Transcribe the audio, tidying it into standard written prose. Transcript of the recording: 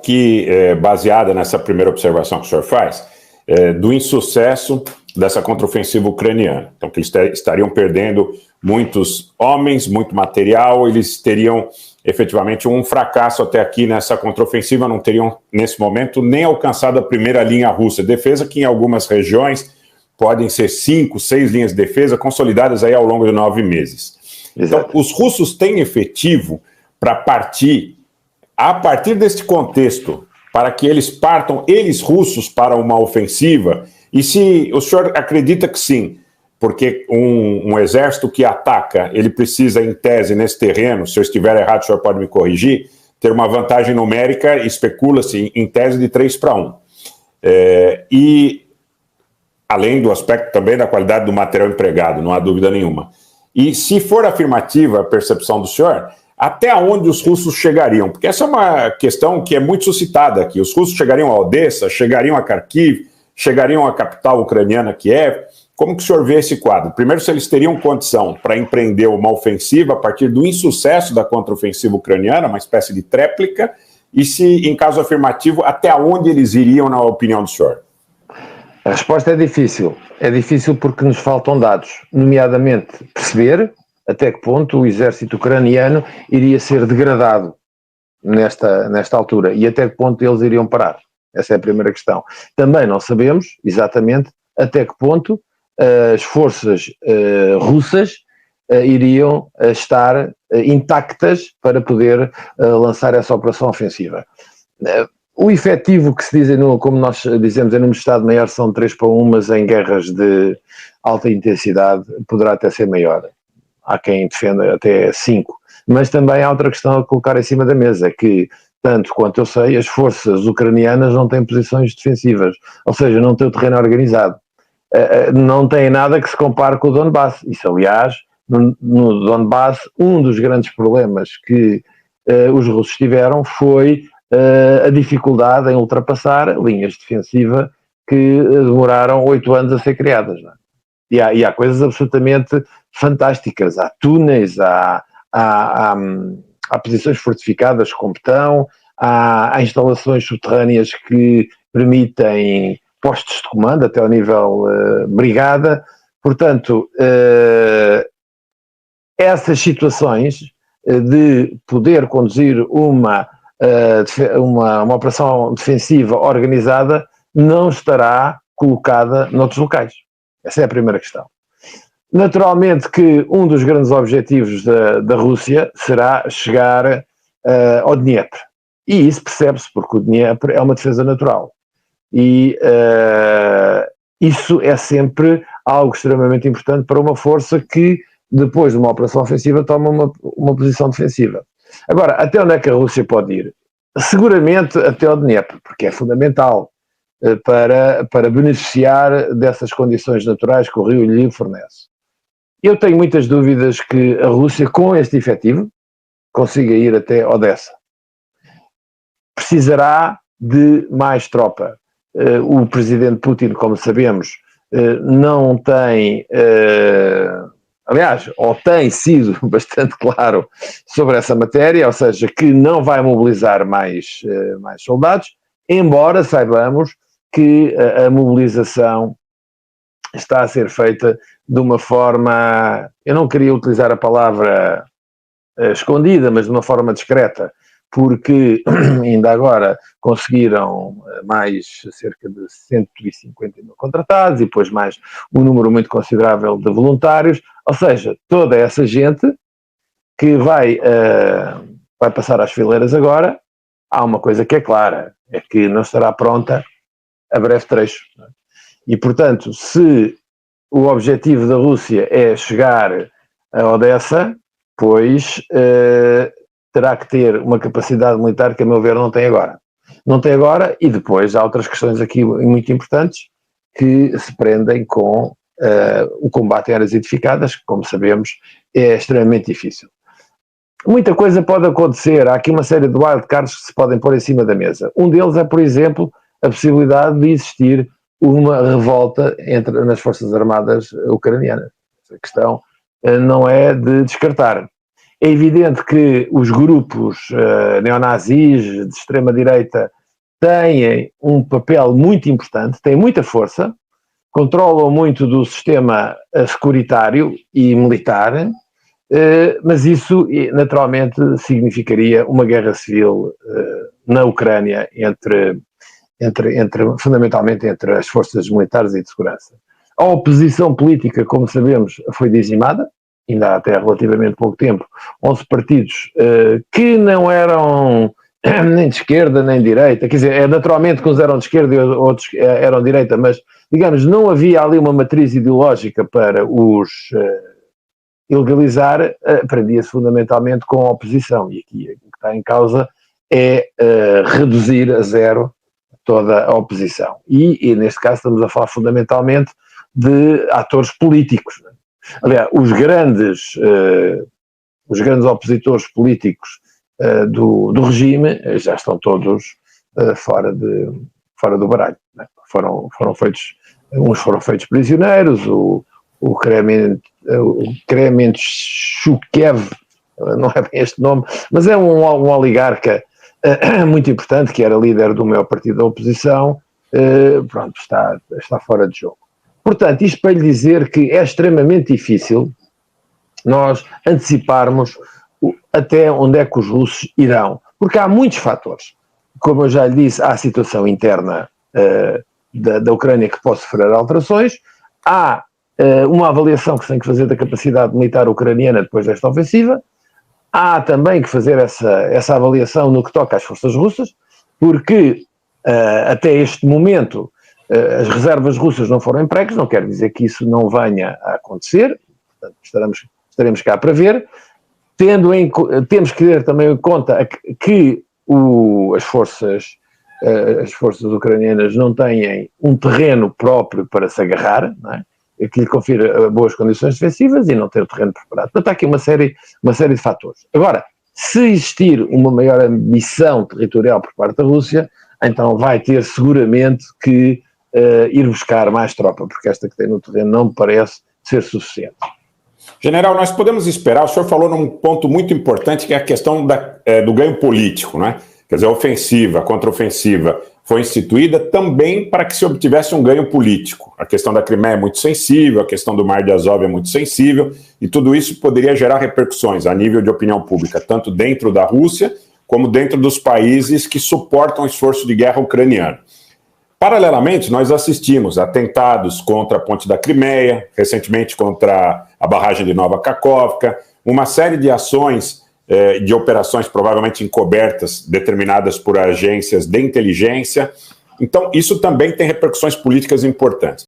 que, baseada nessa primeira observação que o senhor faz, do insucesso dessa contraofensiva ucraniana. Então, que eles estariam perdendo muitos homens, muito material, eles teriam efetivamente um fracasso até aqui nessa contraofensiva, não teriam, nesse momento, nem alcançado a primeira linha russa de defesa, que em algumas regiões podem ser 5, 6 linhas de defesa consolidadas aí ao longo de 9 meses. Exato. Então, os russos têm efetivo para partir, a partir deste contexto, para que eles partam, eles russos, para uma ofensiva. E se o senhor acredita que sim, porque um exército que ataca, ele precisa, em tese, nesse terreno, se eu estiver errado, o senhor pode me corrigir, ter uma vantagem numérica, especula-se, em tese de 3-1. E além do aspecto também da qualidade do material empregado, não há dúvida nenhuma. E se for afirmativa a percepção do senhor, até onde os russos chegariam? Porque essa é uma questão que é muito suscitada aqui. Os russos chegariam a Odessa, chegariam a Kharkiv, chegariam à capital ucraniana, Kiev. Como que o senhor vê esse quadro? Primeiro, se eles teriam condição para empreender uma ofensiva a partir do insucesso da contraofensiva ucraniana, uma espécie de tréplica, e se, em caso afirmativo, até onde eles iriam, na opinião do senhor? A resposta é difícil. É difícil porque nos faltam dados, nomeadamente perceber até que ponto o exército ucraniano iria ser degradado nesta altura e até que ponto eles iriam parar. Essa é a primeira questão. Também não sabemos exatamente até que ponto as forças russas iriam estar intactas para poder lançar essa operação ofensiva. O efetivo que se diz, como nós dizemos, em número de Estado-Maior são 3-1, mas em guerras de alta intensidade poderá até ser maior. Há quem defenda até 5. Mas também há outra questão a colocar em cima da mesa, que, tanto quanto eu sei, as forças ucranianas não têm posições defensivas, ou seja, não têm o terreno organizado. Não têm nada que se compare com o Donbass. Isso, aliás, no Donbass, um dos grandes problemas que os russos tiveram foi a dificuldade em ultrapassar linhas defensivas que demoraram 8 anos a ser criadas. Não é? E há coisas absolutamente fantásticas. Há túneis, há posições fortificadas com betão, há instalações subterrâneas que permitem postos de comando até ao nível brigada. Portanto, essas situações de poder conduzir uma operação defensiva organizada não estará colocada noutros locais. Essa é a primeira questão. Naturalmente que um dos grandes objetivos da Rússia será chegar ao Dnieper. E isso percebe-se, porque o Dnieper é uma defesa natural. E isso é sempre algo extremamente importante para uma força que, depois de uma operação ofensiva, toma uma posição defensiva. Agora, até onde é que a Rússia pode ir? Seguramente até ao Dnieper, porque é fundamental para beneficiar dessas condições naturais que o rio lhe fornece. Eu tenho muitas dúvidas que a Rússia, com este efetivo, consiga ir até Odessa. Precisará de mais tropa. O presidente Putin, como sabemos, não tem... aliás, ou tem sido bastante claro sobre essa matéria, ou seja, que não vai mobilizar mais soldados, embora saibamos que a mobilização está a ser feita de uma forma, eu não queria utilizar a palavra escondida, mas de uma forma discreta, porque ainda agora conseguiram mais cerca de 150 mil contratados e depois mais um número muito considerável de voluntários, ou seja, toda essa gente que vai passar às fileiras agora, há uma coisa que é clara, é que não estará pronta a breve trecho. E, portanto, se o objetivo da Rússia é chegar a Odessa, pois terá que ter uma capacidade militar que, a meu ver, não tem agora. Não tem agora, e depois há outras questões aqui muito importantes que se prendem com o combate em áreas edificadas, que, como sabemos, é extremamente difícil. Muita coisa pode acontecer, há aqui uma série de wildcards que se podem pôr em cima da mesa. Um deles é, por exemplo, a possibilidade de existir uma revolta nas Forças Armadas ucranianas. Essa questão não é de descartar. É evidente que os grupos neonazis de extrema-direita têm um papel muito importante, têm muita força, controlam muito do sistema securitário e militar, mas isso naturalmente significaria uma guerra civil na Ucrânia fundamentalmente entre as forças militares e de segurança. A oposição política, como sabemos, foi dizimada, ainda há até relativamente pouco tempo, 11 partidos que não eram nem de esquerda nem de direita, quer dizer, naturalmente que uns eram de esquerda e outros eram de direita, mas, digamos, não havia ali uma matriz ideológica para os ilegalizar, prendia-se fundamentalmente com a oposição, e aqui o que está em causa é reduzir a zero toda a oposição. E neste caso estamos a falar fundamentalmente de atores políticos. Aliás, os grandes opositores políticos do regime já estão todos fora do baralho. Né? Foram feitos, uns foram feitos prisioneiros, o Kremenchuk, não é bem este nome, mas é um oligarca muito importante, que era líder do maior partido da oposição, pronto, está fora de jogo. Portanto, isto para lhe dizer que é extremamente difícil nós anteciparmos até onde é que os russos irão, porque há muitos fatores. Como eu já lhe disse, há a situação interna da Ucrânia que pode sofrer alterações, há uma avaliação que se tem que fazer da capacidade militar ucraniana depois desta ofensiva, há também que fazer essa avaliação no que toca às forças russas, porque até este momento as reservas russas não foram empregues, não quer dizer que isso não venha a acontecer, portanto estaremos cá para ver, temos que ter também em conta que as forças ucranianas não têm um terreno próprio para se agarrar, não é? Que lhe confira boas condições defensivas e não ter o terreno preparado. Portanto, há aqui uma série de fatores. Agora, se existir uma maior ambição territorial por parte da Rússia, então vai ter seguramente que ir buscar mais tropa, porque esta que tem no terreno não me parece ser suficiente. General, nós podemos esperar, o senhor falou num ponto muito importante, que é a questão do ganho político, né? Quer dizer, a ofensiva, a contraofensiva foi instituída também para que se obtivesse um ganho político. A questão da Crimeia é muito sensível, a questão do Mar de Azov é muito sensível, e tudo isso poderia gerar repercussões a nível de opinião pública, tanto dentro da Rússia, como dentro dos países que suportam o esforço de guerra ucraniano. Paralelamente, nós assistimos atentados contra a ponte da Crimeia, recentemente contra a barragem de Nova Kakhovka, uma série de ações de operações provavelmente encobertas, determinadas por agências de inteligência. Então, isso também tem repercussões políticas importantes.